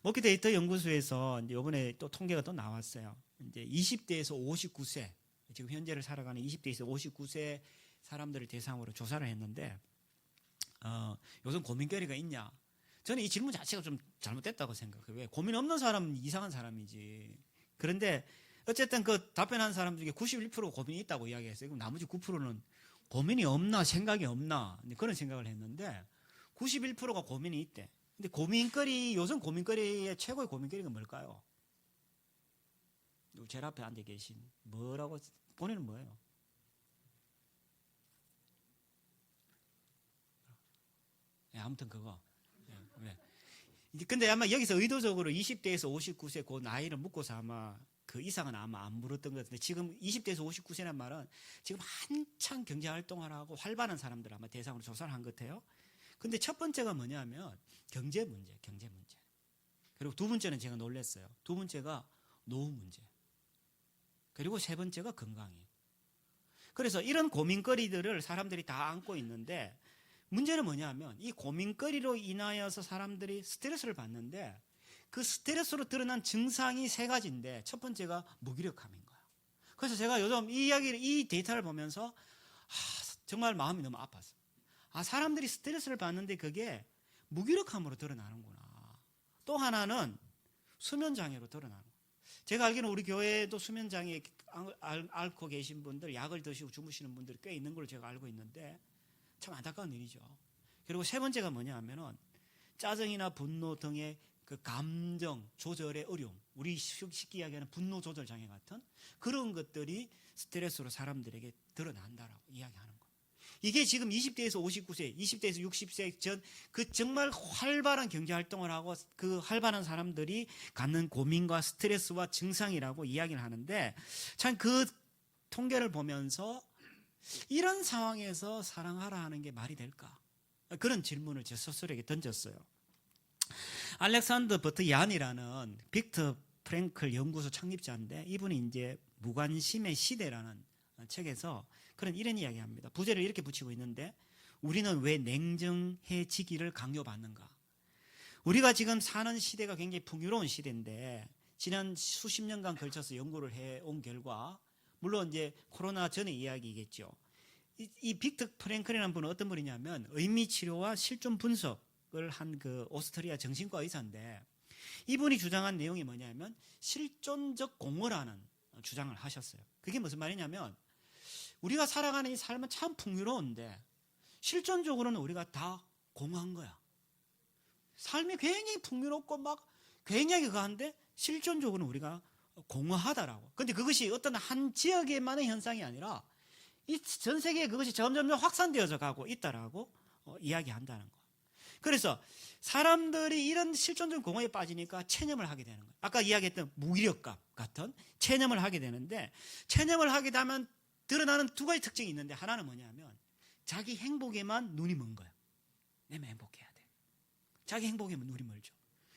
목회 데이터 연구소에서 이번에 또 통계가 또 나왔어요. 이제 20대에서 59세, 지금 현재를 살아가는 20대에서 59세 사람들을 대상으로 조사를 했는데 요즘 고민거리가 있냐? 저는 이 질문 자체가 좀 잘못됐다고 생각해요. 왜? 고민 없는 사람은 이상한 사람이지. 그런데 어쨌든 그 답변한 사람 중에 91%가 고민이 있다고 이야기했어요. 그럼 나머지 9%는 고민이 없나 생각이 없나 그런 생각을 했는데 91%가 고민이 있대. 근데 고민거리, 요즘 고민거리의 최고의 고민거리가 뭘까요? 제일 앞에 앉아 계신 뭐라고 본인은 뭐예요? 네, 아무튼 그거. 네. 근데 아마 여기서 의도적으로 20대에서 59세 그 나이를 묶어서 아마 그 이상은 아마 안 물었던 것 같은데 지금 20대에서 59세란 말은 지금 한창 경제활동을 하고 활발한 사람들 아마 대상으로 조사를 한 것 같아요. 근데 첫 번째가 뭐냐면 경제 문제. 그리고 두 번째는 제가 놀랐어요. 두 번째가 노후 문제. 그리고 세 번째가 건강이에요. 그래서 이런 고민거리들을 사람들이 다 안고 있는데 문제는 뭐냐면 이 고민거리로 인하여서 사람들이 스트레스를 받는데 그 스트레스로 드러난 증상이 세 가지인데 첫 번째가 무기력함인 거예요. 그래서 제가 요즘 이 데이터를 보면서 정말 마음이 너무 아팠어요. 사람들이 스트레스를 받는데 그게 무기력함으로 드러나는구나. 또 하나는 수면장애로 드러나는 거예요. 제가 알기로는 우리 교회에도 수면장애 앓고 계신 분들, 약을 드시고 주무시는 분들이 꽤 있는 걸로 제가 알고 있는데 참 안타까운 일이죠. 그리고 세 번째가 뭐냐 하면은 짜증이나 분노 등의 그 감정 조절의 어려움, 우리 쉽게 이야기하는 분노 조절 장애 같은 그런 것들이 스트레스로 사람들에게 드러난다라고 이야기하는 거예요. 이게 지금 20대에서 59세, 20대에서 60세 전 그 정말 활발한 경제 활동을 하고 그 활발한 사람들이 갖는 고민과 스트레스와 증상이라고 이야기를 하는데 참 그 통계를 보면서 이런 상황에서 사랑하라 하는 게 말이 될까? 그런 질문을 제 스스로에게 던졌어요. 알렉산더 버트얀이라는 빅터 프랭클 연구소 창립자인데 이분이 이제 무관심의 시대라는 책에서 이런 이야기합니다. 부제를 이렇게 붙이고 있는데 우리는 왜 냉정해지기를 강요받는가? 우리가 지금 사는 시대가 굉장히 풍요로운 시대인데 지난 수십 년간 걸쳐서 연구를 해온 결과 물론 이제 코로나 전의 이야기겠죠. 이 빅터 프랭클이라는 분은 어떤 분이냐면 의미치료와 실존 분석을 한 그 오스트리아 정신과 의사인데 이분이 주장한 내용이 뭐냐면 실존적 공허라는 주장을 하셨어요. 그게 무슨 말이냐면 우리가 살아가는 이 삶은 참 풍요로운데 실존적으로는 우리가 다 공허한 거야. 삶이 굉장히 풍요롭고 막 굉장히 그한데 실존적으로는 우리가 공허하다라고. 근데 그것이 어떤 한 지역에만의 현상이 아니라 이 전 세계에 그것이 점점 확산되어져 가고 있다라고 이야기한다는 거. 그래서 사람들이 이런 실존적 공허에 빠지니까 체념을 하게 되는 거예요. 아까 이야기했던 무기력감 같은 체념을 하게 되는데 체념을 하게 되면 드러나는 두 가지 특징이 있는데 하나는 뭐냐면 자기 행복에만 눈이 먼 거예요. 내가 행복해야 돼. 자기 행복에만 눈이 멀죠.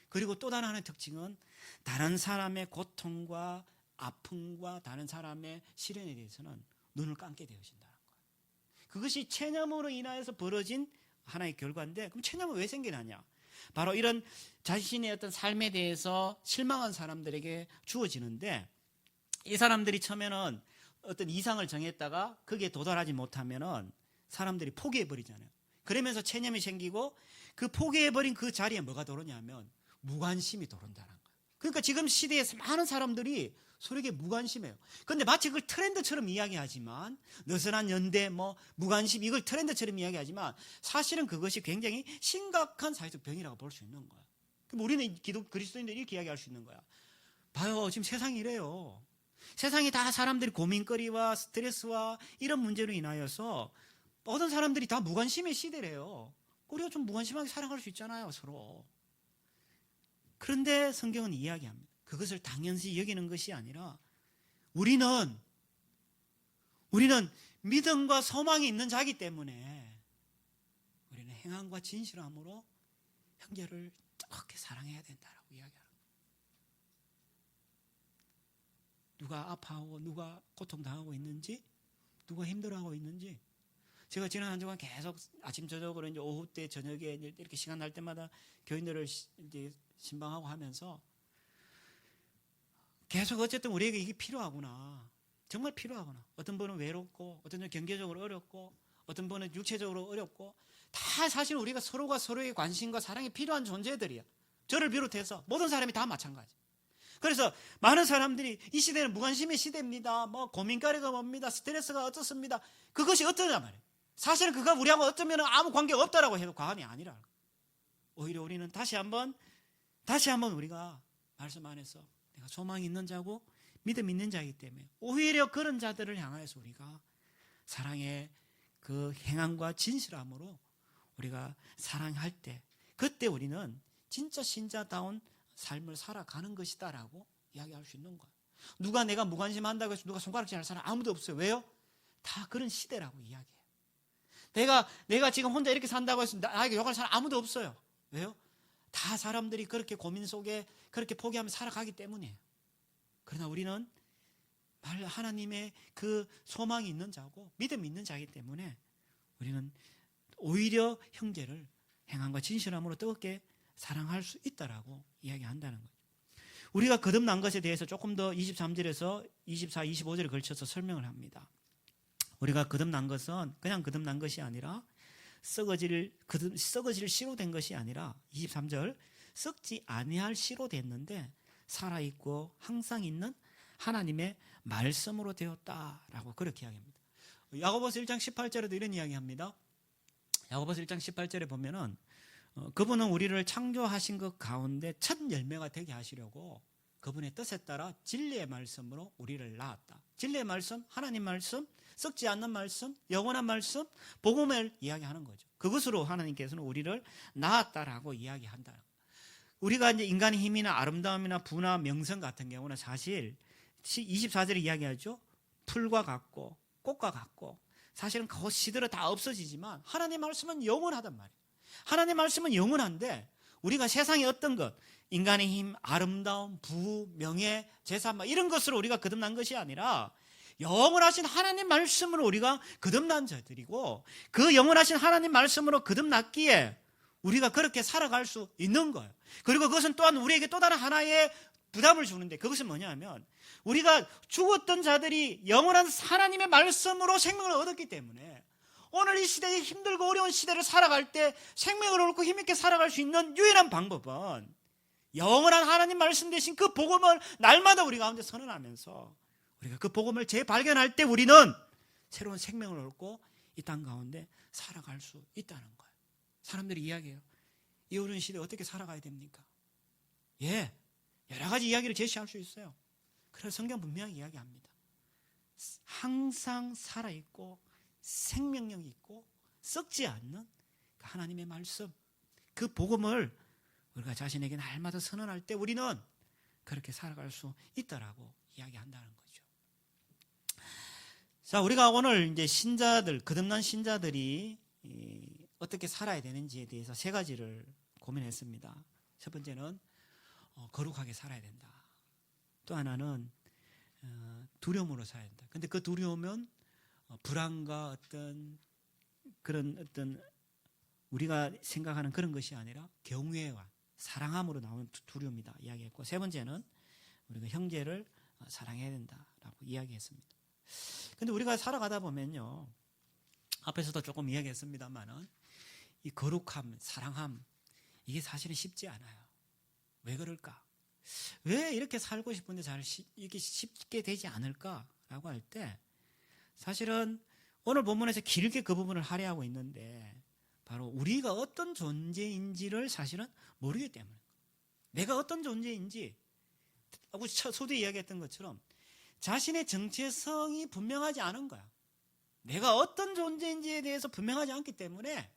그리고 또 다른 하나의 특징은 다른 사람의 고통과 아픔과 다른 사람의 시련에 대해서는 눈을 감게 되어진다는 거예요. 그것이 체념으로 인하여서 벌어진 하나의 결과인데 그럼 체념은 왜 생겨나냐? 바로 이런 자신의 어떤 삶에 대해서 실망한 사람들에게 주어지는데 이 사람들이 처음에는 어떤 이상을 정했다가 거기에 도달하지 못하면은 사람들이 포기해버리잖아요. 그러면서 체념이 생기고 그 포기해버린 그 자리에 뭐가 들어오냐면 무관심이 들어온다는 거예요. 그러니까 지금 시대에 많은 사람들이 서로에게 무관심해요. 그런데 마치 그걸 트렌드처럼 이야기하지만, 느슨한 연대, 무관심, 이걸 트렌드처럼 이야기하지만 사실은 그것이 굉장히 심각한 사회적 병이라고 볼 수 있는 거야. 그럼 우리는 그리스도인들이 이렇게 이야기할 수 있는 거야. 봐요, 지금 세상이 이래요. 세상이 다 사람들이 고민거리와 스트레스와 이런 문제로 인하여서 모든 사람들이 다 무관심의 시대래요. 우리가 좀 무관심하게 살아갈 수 있잖아요, 서로. 그런데 성경은 이야기합니다. 그것을 당연시 여기는 것이 아니라 우리는 믿음과 소망이 있는 자이기 때문에 우리는 행함과 진실함으로 형제를 뜨겁게 사랑해야 된다라고 이야기합니다. 누가 아파하고 누가 고통당하고 있는지, 누가 힘들어하고 있는지, 제가 지난 한 주간 계속 아침 저녁으로 이제 오후 때 저녁에 이렇게 시간 날 때마다 교인들을 이제 신방하고 하면서 계속 어쨌든 우리에게 이게 필요하구나, 정말 필요하구나. 어떤 분은 외롭고, 어떤 분은 경제적으로 어렵고, 어떤 분은 육체적으로 어렵고, 다 사실 우리가 서로가 서로의 관심과 사랑이 필요한 존재들이야. 저를 비롯해서 모든 사람이 다 마찬가지. 그래서 많은 사람들이 이 시대는 무관심의 시대입니다. 고민거리가 뭡니다. 스트레스가 어떻습니다. 그것이 어떠냐 말이에요. 사실은 그가 우리하고 어쩌면 아무 관계가 없다라고 해도 과언이 아니라. 오히려 우리는 다시 한번 우리가 말씀 안에서 내가 소망이 있는 자고 믿음 있는 자이기 때문에 오히려 그런 자들을 향하여서 우리가 사랑의 그 행함과 진실함으로 우리가 사랑할 때, 그때 우리는 진짜 신자다운 삶을 살아가는 것이다라고 이야기할 수 있는 거예요. 누가 내가 무관심한다고 해서 누가 손가락질 할 사람 아무도 없어요. 왜요? 다 그런 시대라고 이야기해요. 내가 지금 혼자 이렇게 산다고 해서 나에게 욕할 사람 아무도 없어요. 왜요? 다 사람들이 그렇게 고민 속에 그렇게 포기하며 살아가기 때문이에요. 그러나 우리는 하나님의 그 소망이 있는 자고 믿음이 있는 자이기 때문에 우리는 오히려 형제를 행함과 진실함으로 뜨겁게 사랑할 수 있다라고 이야기한다는 거죠. 우리가 거듭난 것에 대해서 조금 더 23절에서 24, 25절에 걸쳐서 설명을 합니다. 우리가 거듭난 것은 그냥 거듭난 것이 아니라 썩어질 씨로 된 것이 아니라 23절, 썩지 아니할 씨로 됐는데 살아있고 항상 있는 하나님의 말씀으로 되었다라고 그렇게 이야기합니다. 야고보서 1장 18절에도 이런 이야기합니다. 야고보서 1장 18절에 보면은 그분은 우리를 창조하신 것 가운데 첫 열매가 되게 하시려고 그분의 뜻에 따라 진리의 말씀으로 우리를 낳았다. 진리의 말씀, 하나님 말씀, 썩지 않는 말씀, 영원한 말씀, 복음을 이야기하는 거죠. 그것으로 하나님께서는 우리를 낳았다라고 이야기한다. 우리가 이제 인간의 힘이나 아름다움이나 부나 명성 같은 경우는 사실 24절에 이야기하죠. 풀과 같고 꽃과 같고 사실은 그 시들어 다 없어지지만 하나님 말씀은 영원하단 말이에요. 하나님 말씀은 영원한데 우리가 세상의 어떤 것, 인간의 힘, 아름다움, 부, 명예, 재산 이런 것으로 우리가 거듭난 것이 아니라 영원하신 하나님 말씀으로 우리가 거듭난 자들이고 그 영원하신 하나님 말씀으로 거듭났기에 우리가 그렇게 살아갈 수 있는 거예요. 그리고 그것은 또한 우리에게 또 다른 하나의 부담을 주는데 그것은 뭐냐면 우리가 죽었던 자들이 영원한 하나님의 말씀으로 생명을 얻었기 때문에 오늘 이 시대에 힘들고 어려운 시대를 살아갈 때 생명을 얻고 힘있게 살아갈 수 있는 유일한 방법은 영원한 하나님 말씀 대신 그 복음을 날마다 우리 가운데 선언하면서 우리가 그 복음을 재발견할 때 우리는 새로운 생명을 얻고 이 땅 가운데 살아갈 수 있다는 거예요. 사람들이 이야기해요. 이 어려운 시대에 어떻게 살아가야 됩니까? 여러 가지 이야기를 제시할 수 있어요. 그래서 성경 분명히 이야기합니다. 항상 살아있고 생명력이 있고 썩지 않는 하나님의 말씀, 그 복음을 우리가 자신에게 날마다 선언할 때 우리는 그렇게 살아갈 수 있다라고 이야기한다는 거죠. 자, 우리가 오늘 이제 신자들, 거듭난 신자들이 어떻게 살아야 되는지에 대해서 세 가지를 고민했습니다. 첫 번째는 거룩하게 살아야 된다. 또 하나는 두려움으로 살아야 된다. 근데 그 두려움은 불안과 어떤 우리가 생각하는 그런 것이 아니라 경외와 사랑함으로 나오는 두려움이다 이야기했고, 세 번째는 우리가 형제를 사랑해야 된다라고 이야기했습니다. 근데 우리가 살아가다 보면요, 앞에서도 조금 이야기했습니다만은 이 거룩함, 사랑함, 이게 사실은 쉽지 않아요. 왜 그럴까? 왜 이렇게 살고 싶은데 이렇게 쉽게 되지 않을까라고 할 때 사실은 오늘 본문에서 길게 그 부분을 할애하고 있는데 바로 우리가 어떤 존재인지를 사실은 모르기 때문에 내가 어떤 존재인지 소두에 이야기했던 것처럼 자신의 정체성이 분명하지 않은 거야. 내가 어떤 존재인지에 대해서 분명하지 않기 때문에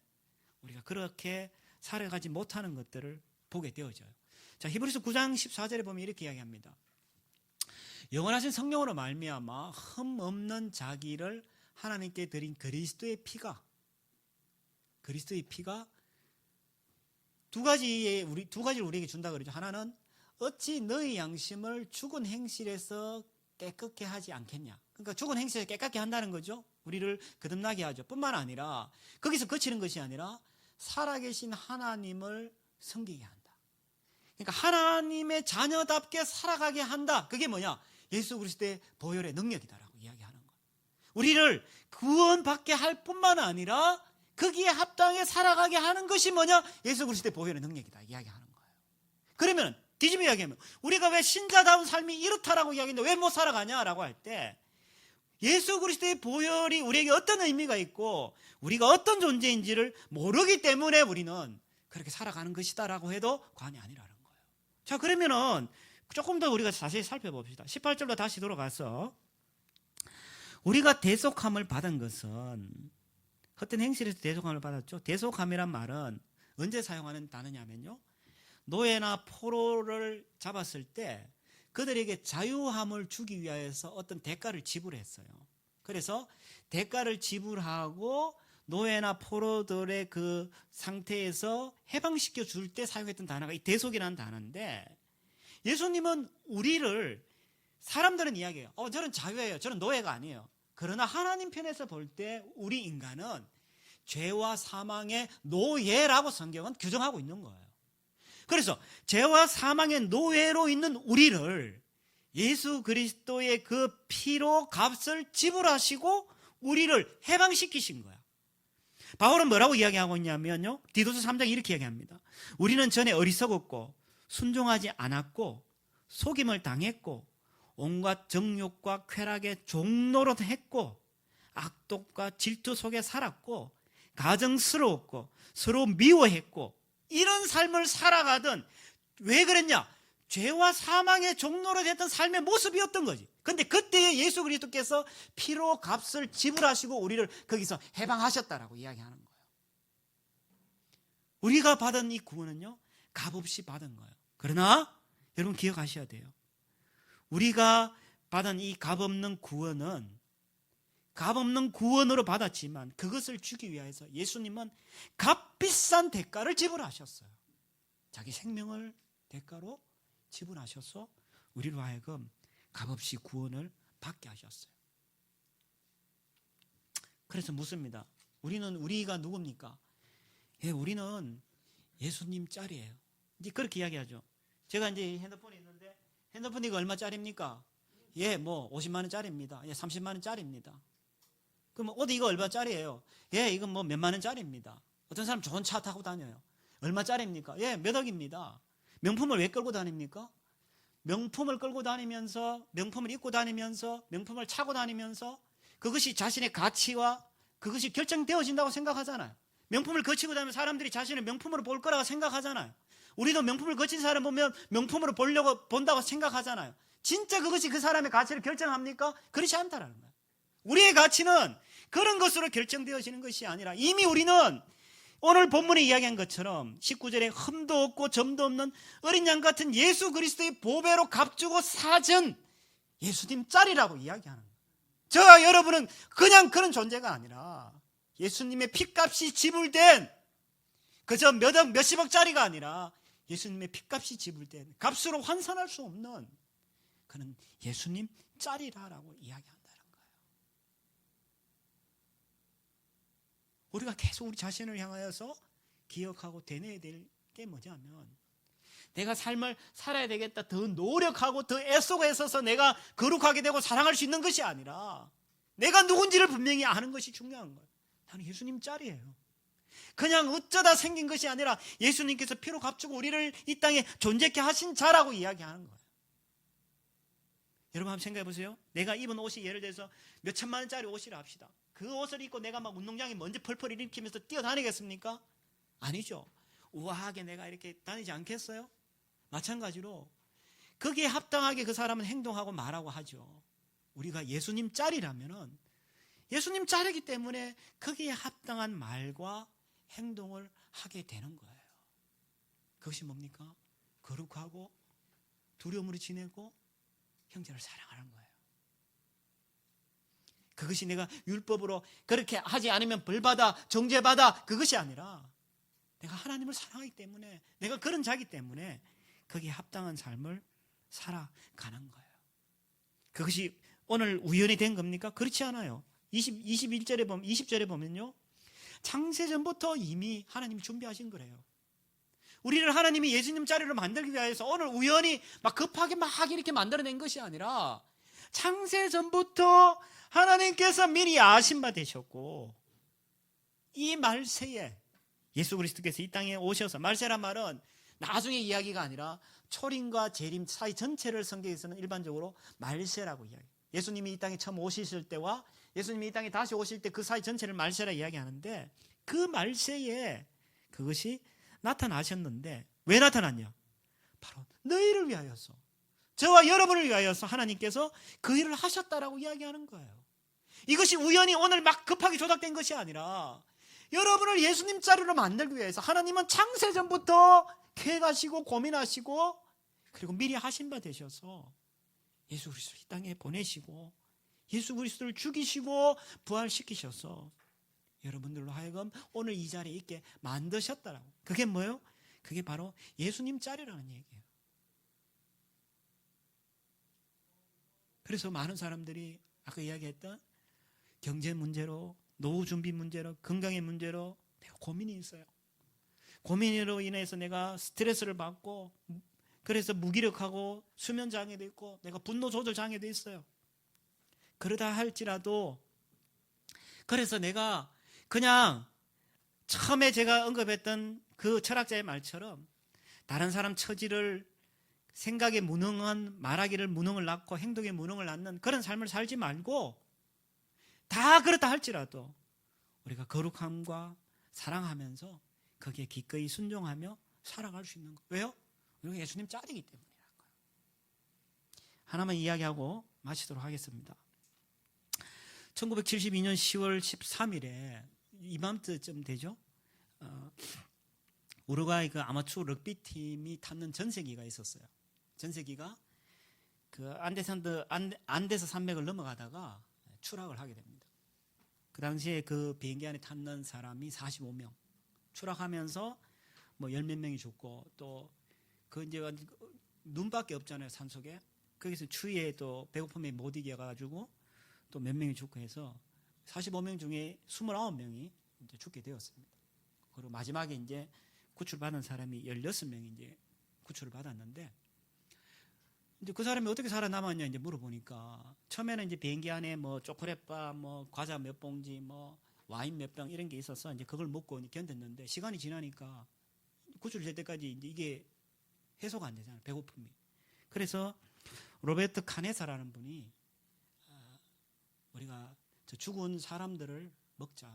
우리가 그렇게 살아가지 못하는 것들을 보게 되어져요. 자, 히브리서 9장 14절에 보면 이렇게 이야기합니다. 영원하신 성령으로 말미암아 흠 없는 자기를 하나님께 드린 그리스도의 피가 두 가지를 우리에게 준다 그러죠. 하나는 어찌 너희 양심을 죽은 행실에서 깨끗게 하지 않겠냐. 그러니까 죽은 행실에서 깨끗게 한다는 거죠. 우리를 거듭나게 하죠. 뿐만 아니라 거기서 그치는 것이 아니라 살아계신 하나님을 섬기게 한다. 그러니까 하나님의 자녀답게 살아가게 한다. 그게 뭐냐? 예수 그리스도의 보혈의 능력이다라고 이야기하는 거예요. 우리를 구원받게 할 뿐만 아니라 거기에 합당하게 살아가게 하는 것이 뭐냐? 예수 그리스도의 보혈의 능력이다 이야기하는 거예요. 그러면 뒤집어 이야기하면 우리가 왜 신자다운 삶이 이렇다라고 이야기했는데 왜 못 살아가냐라고 할 때 예수 그리스도의 보혈이 우리에게 어떤 의미가 있고 우리가 어떤 존재인지를 모르기 때문에 우리는 그렇게 살아가는 것이다라고 해도 과언이 아니라는 거예요. 자, 그러면은 조금 더 우리가 자세히 살펴봅시다. 18절로 다시 돌아가서 우리가 대속함을 받은 것은 헛된 행실에서 대속함을 받았죠. 대속함이란 말은 언제 사용하는 단어냐면요, 노예나 포로를 잡았을 때 그들에게 자유함을 주기 위해서 어떤 대가를 지불했어요. 그래서 대가를 지불하고 노예나 포로들의 그 상태에서 해방시켜 줄 때 사용했던 단어가 이 대속이라는 단어인데, 예수님은 우리를, 사람들은 이야기해요. 저는 자유예요. 저는 노예가 아니에요. 그러나 하나님 편에서 볼 때 우리 인간은 죄와 사망의 노예라고 성경은 규정하고 있는 거예요. 그래서 죄와 사망의 노예로 있는 우리를 예수 그리스도의 그 피로 값을 지불하시고 우리를 해방시키신 거야. 바울은 뭐라고 이야기하고 있냐면요, 디도서 3장 이렇게 이야기합니다. 우리는 전에 어리석었고 순종하지 않았고 속임을 당했고 온갖 정욕과 쾌락의 종노릇했고 악독과 질투 속에 살았고 가증스러웠고 서로 미워했고 이런 삶을 살아가던, 왜 그랬냐? 죄와 사망의 종노릇했던 삶의 모습이었던 거지. 근데 그때 예수 그리스도께서 피로 값을 지불하시고 우리를 거기서 해방하셨다라고 이야기하는 거예요. 우리가 받은 이 구원은요, 값없이 받은 거예요. 그러나 여러분 기억하셔야 돼요. 우리가 받은 이 값없는 구원은 값없는 구원으로 받았지만 그것을 주기 위해서 예수님은 값비싼 대가를 지불하셨어요. 자기 생명을 대가로 지불하셔서 우리로 하여금 값없이 구원을 받게 하셨어요. 그래서 묻습니다. 우리가 누굽니까? 우리는 예수님 짤이에요. 이제 그렇게 이야기하죠. 제가 이제 핸드폰이 있는데 핸드폰 이거 얼마짜리입니까? 50만 원짜리입니다. 30만 원짜리입니다. 그럼 옷 이거 얼마짜리예요? 이건 몇만 원짜리입니다. 어떤 사람 좋은 차 타고 다녀요. 얼마짜리입니까? 몇 억입니다. 명품을 왜 끌고 다닙니까? 명품을 끌고 다니면서, 명품을 입고 다니면서, 명품을 차고 다니면서 그것이 자신의 가치와 그것이 결정되어진다고 생각하잖아요. 명품을 거치고 다니면 사람들이 자신을 명품으로 볼 거라고 생각하잖아요. 우리도 명품을 거친 사람 보면 명품으로 본다고 생각하잖아요. 진짜 그것이 그 사람의 가치를 결정합니까? 그렇지 않다라는 거예요. 우리의 가치는 그런 것으로 결정되어지는 것이 아니라 이미 우리는 오늘 본문에 이야기한 것처럼 19절에 흠도 없고 점도 없는 어린 양 같은 예수 그리스도의 보배로 값주고 사준 예수님 짤이라고 이야기하는 거예요. 저와 여러분은 그냥 그런 존재가 아니라 예수님의 피값이 지불된, 그저 몇십억짜리가 아니라 예수님의 피값이 지불된, 값으로 환산할 수 없는 그는 예수님 짤이라고 이야기한다는 거예요. 우리가 계속 우리 자신을 향하여서 기억하고 되뇌어야 될 게 뭐냐면, 내가 삶을 살아야 되겠다, 더 노력하고 더 애쓰고 애써서 내가 거룩하게 되고 사랑할 수 있는 것이 아니라 내가 누군지를 분명히 아는 것이 중요한 거예요. 나는 예수님 짤이에요. 그냥 어쩌다 생긴 것이 아니라 예수님께서 피로 값주고 우리를 이 땅에 존재케 하신 자라고 이야기하는 거예요. 여러분 한번 생각해 보세요. 내가 입은 옷이 예를 들어서 몇 천만 원짜리 옷이라 합시다. 그 옷을 입고 내가 막 운동장에 먼지 펄펄 일으키면서 뛰어다니겠습니까? 아니죠. 우아하게 내가 이렇게 다니지 않겠어요? 마찬가지로 거기에 합당하게 그 사람은 행동하고 말하고 하죠. 우리가 예수님 짤이라면은 예수님 짤이기 때문에 거기에 합당한 말과 행동을 하게 되는 거예요. 그것이 뭡니까? 거룩하고 두려움으로 지내고 형제를 사랑하는 거예요. 그것이 내가 율법으로 그렇게 하지 않으면 벌받아 정죄받아 그것이 아니라 내가 하나님을 사랑하기 때문에 내가 그런 자기 때문에 거기에 합당한 삶을 살아가는 거예요. 그것이 오늘 우연히 된 겁니까? 그렇지 않아요. 20절에 보면요. 창세전부터 이미 하나님이 준비하신 거래요. 우리를 하나님이 예수님 자리로 만들기 위해서 오늘 우연히 막 급하게 막 이렇게 만들어낸 것이 아니라 창세전부터 하나님께서 미리 아신 바 되셨고 이 말세에 예수 그리스도께서 이 땅에 오셔서 말세란 말은 나중에 이야기가 아니라 초림과 재림 사이 전체를 성경에서는 일반적으로 말세라고 이야기해요. 예수님이 이 땅에 처음 오셨을 때와 예수님이 이 땅에 다시 오실 때 그 사이 전체를 말세라 이야기하는데 그 말세에 그것이 나타나셨는데 왜 나타났냐? 바로 너희를 위하여서 저와 여러분을 위하여서 하나님께서 그 일을 하셨다라고 이야기하는 거예요. 이것이 우연히 오늘 막 급하게 조작된 것이 아니라 여러분을 예수님 자리로 만들기 위해서 하나님은 창세전부터 계획하시고 고민하시고 그리고 미리 하신 바 되셔서 예수 그리스도를 이 땅에 보내시고 예수 그리스도를 죽이시고 부활시키셔서 여러분들로 하여금 오늘 이 자리에 있게 만드셨다라고. 그게 뭐예요? 그게 바로 예수님 자리라는 얘기예요. 그래서 많은 사람들이 아까 이야기했던 경제 문제로 노후 준비 문제로 건강의 문제로 내가 고민이 있어요. 고민으로 인해서 내가 스트레스를 받고 그래서 무기력하고 수면 장애도 있고 내가 분노 조절 장애도 있어요. 그러다 할지라도 그래서 내가 그냥 처음에 제가 언급했던 그 철학자의 말처럼 다른 사람 처지를 생각에 무능한 말하기를 무능을 낳고 행동에 무능을 낳는 그런 삶을 살지 말고 다 그렇다 할지라도 우리가 거룩함과 사랑하면서 거기에 기꺼이 순종하며 살아갈 수 있는 거예요. 왜요? 우리가 예수님 짤이기 때문이라는 거예요. 하나만 이야기하고 마치도록 하겠습니다. 1972년 10월 13일에 이맘때쯤 되죠. 우루과이 그 아마추어 럭비 팀이 탔는 전세기가 있었어요. 전세기가 그 안데스 산맥을 넘어가다가 추락을 하게 됩니다. 그 당시에 그 비행기 안에 탔는 사람이 45명. 추락하면서 뭐 열 몇 명이 죽고 또 그 이제 눈밖에 없잖아요, 산속에. 거기서 추위에 또 배고픔에 못 이겨가지고 또 몇 명이 죽고 해서 45명 중에 29명이 이제 죽게 되었습니다. 그리고 마지막에 이제 구출받은 사람이 16명이 이제 구출을 받았는데 이제 그 사람이 어떻게 살아남았냐 이제 물어보니까 처음에는 이제 비행기 안에 뭐 초콜릿바, 뭐 과자 몇 봉지, 뭐 와인 몇 병 이런 게 있어서 이제 그걸 먹고 견뎠는데 시간이 지나니까 구출될 때까지 이제 이게 해소가 안 되잖아요, 배고픔이. 그래서 로베르트 카네사라는 분이 우리가 저 죽은 사람들을 먹자,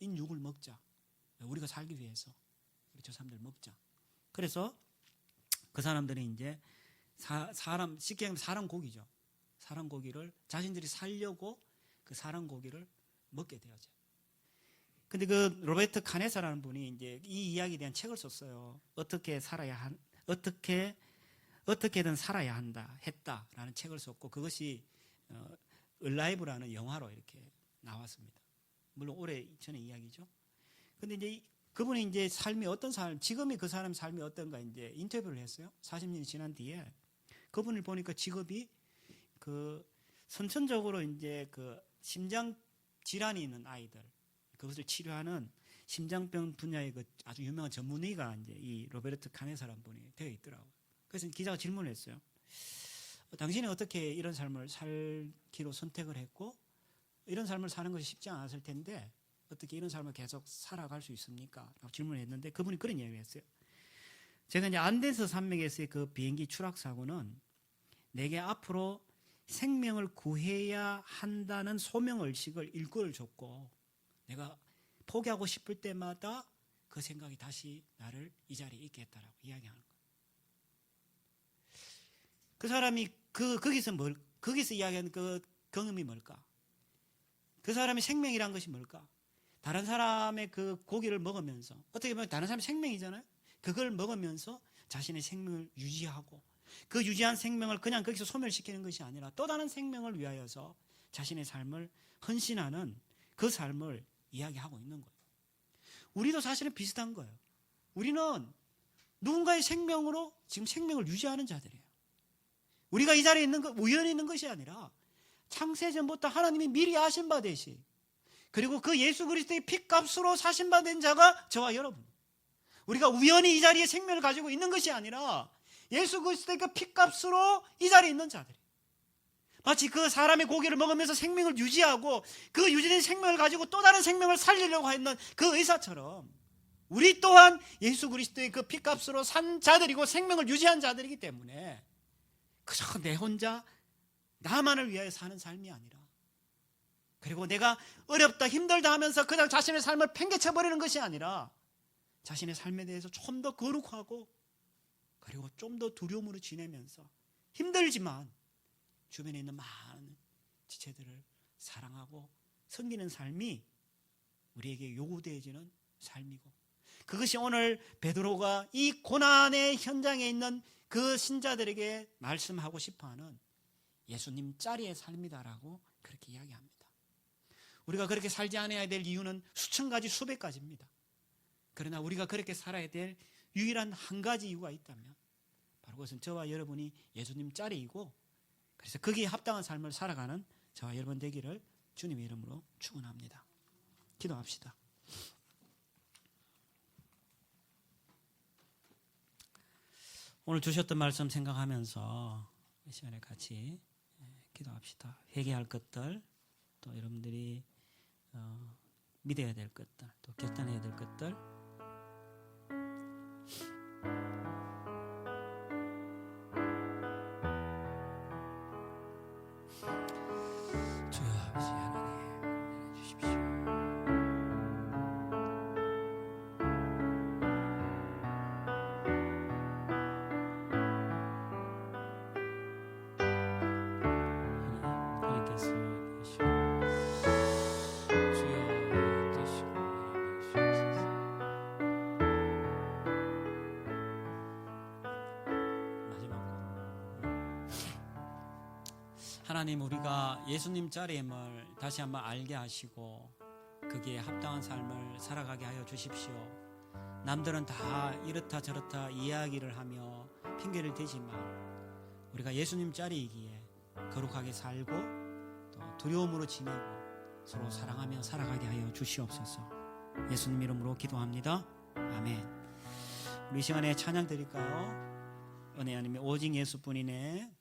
인육을 먹자, 우리가 살기 위해서 우리 저 사람들 먹자. 그래서 그 사람들이 이제 사람 쉽게 하면 사람 고기죠. 사람 고기를 자신들이 살려고 그 사람 고기를 먹게 되어져. 근데 그 로베르트 카네사라는 분이 이제 이 이야기에 대한 책을 썼어요. 어떻게든 살아야 했다라는 책을 썼고 그것이 얼라이브라는 영화로 이렇게 나왔습니다. 물론 오래 전의 이야기죠. 근데 이제 그분이 이제 삶이 어떤 지금의 그 사람 삶이 어떤가 이제 인터뷰를 했어요. 40년이 지난 뒤에 그분을 보니까 직업이 그 선천적으로 이제 그 심장 질환이 있는 아이들 그것을 치료하는 심장병 분야의 그 아주 유명한 전문의가 이제 이 로베르트 카네사라는 분이 되어 있더라고요. 그래서 기자가 질문을 했어요. 당신이 어떻게 이런 삶을 살기로 선택을 했고 이런 삶을 사는 것이 쉽지 않았을 텐데 어떻게 이런 삶을 계속 살아갈 수 있습니까? 라고 질문을 했는데 그분이 그런 이야기를 했어요. 제가 이제 안데스 산맥에서의 그 비행기 추락 사고는 내게 앞으로 생명을 구해야 한다는 소명의식을 일꾼을 줬고 내가 포기하고 싶을 때마다 그 생각이 다시 나를 이 자리에 있게 했다라고 이야기하는 거예요. 그 사람이 거기서 이야기하는 그 경험이 뭘까? 그 사람의 생명이란 것이 뭘까? 다른 사람의 그 고기를 먹으면서 어떻게 보면 다른 사람의 생명이잖아요. 그걸 먹으면서 자신의 생명을 유지하고 그 유지한 생명을 그냥 거기서 소멸시키는 것이 아니라 또 다른 생명을 위하여서 자신의 삶을 헌신하는 그 삶을 이야기하고 있는 거예요. 우리도 사실은 비슷한 거예요. 우리는 누군가의 생명으로 지금 생명을 유지하는 자들이에요. 우리가 이 자리에 있는 것 우연히 있는 것이 아니라 창세전부터 하나님이 미리 아신 바 되시 그리고 그 예수 그리스도의 피값으로 사신 바 된 자가 저와 여러분. 우리가 우연히 이 자리에 생명을 가지고 있는 것이 아니라 예수 그리스도의 그 피값으로 이 자리에 있는 자들이 마치 그 사람의 고기를 먹으면서 생명을 유지하고 그 유지된 생명을 가지고 또 다른 생명을 살리려고 하는 그 의사처럼 우리 또한 예수 그리스도의 그 피값으로 산 자들이고 생명을 유지한 자들이기 때문에 그저 내 혼자 나만을 위하여 사는 삶이 아니라 그리고 내가 어렵다 힘들다 하면서 그냥 자신의 삶을 팽개쳐버리는 것이 아니라 자신의 삶에 대해서 좀 더 거룩하고 그리고 좀 더 두려움으로 지내면서 힘들지만 주변에 있는 많은 지체들을 사랑하고 섬기는 삶이 우리에게 요구되어지는 삶이고 그것이 오늘 베드로가 이 고난의 현장에 있는 그 신자들에게 말씀하고 싶어하는 예수님 자리의 삶이다라고 그렇게 이야기합니다. 우리가 그렇게 살지 않아야 될 이유는 수천 가지 수백 가지입니다. 그러나 우리가 그렇게 살아야 될 유일한 한 가지 이유가 있다면 바로 그것은 저와 여러분이 예수님 자리이고 그래서 거기에 합당한 삶을 살아가는 저와 여러분 되기를 주님의 이름으로 축원합니다. 기도합시다. 오늘 주셨던 말씀 생각하면서 이 시간에 같이 기도합시다. 회개할 것들 또 여러분들이 믿어야 될 것들 또 결단해야 될 것들 주여 아버지 하나님 은혜 주십시오. 하나님께서 되시고 주여 되시고 주옵소서. 하나님 우리가 예수님 자리임을 다시 한번 알게 하시고 거기에 합당한 삶을 살아가게 하여 주십시오. 남들은 다 이렇다 저렇다 이야기를 하며 핑계를 대지만 우리가 예수님 자리이기에 거룩하게 살고 또 두려움으로 지내고 서로 사랑하며 살아가게 하여 주시옵소서. 예수님 이름으로 기도합니다. 아멘. 우리 이 시간에 찬양 드릴까요? 은혜 하나님의 오직 예수뿐이네.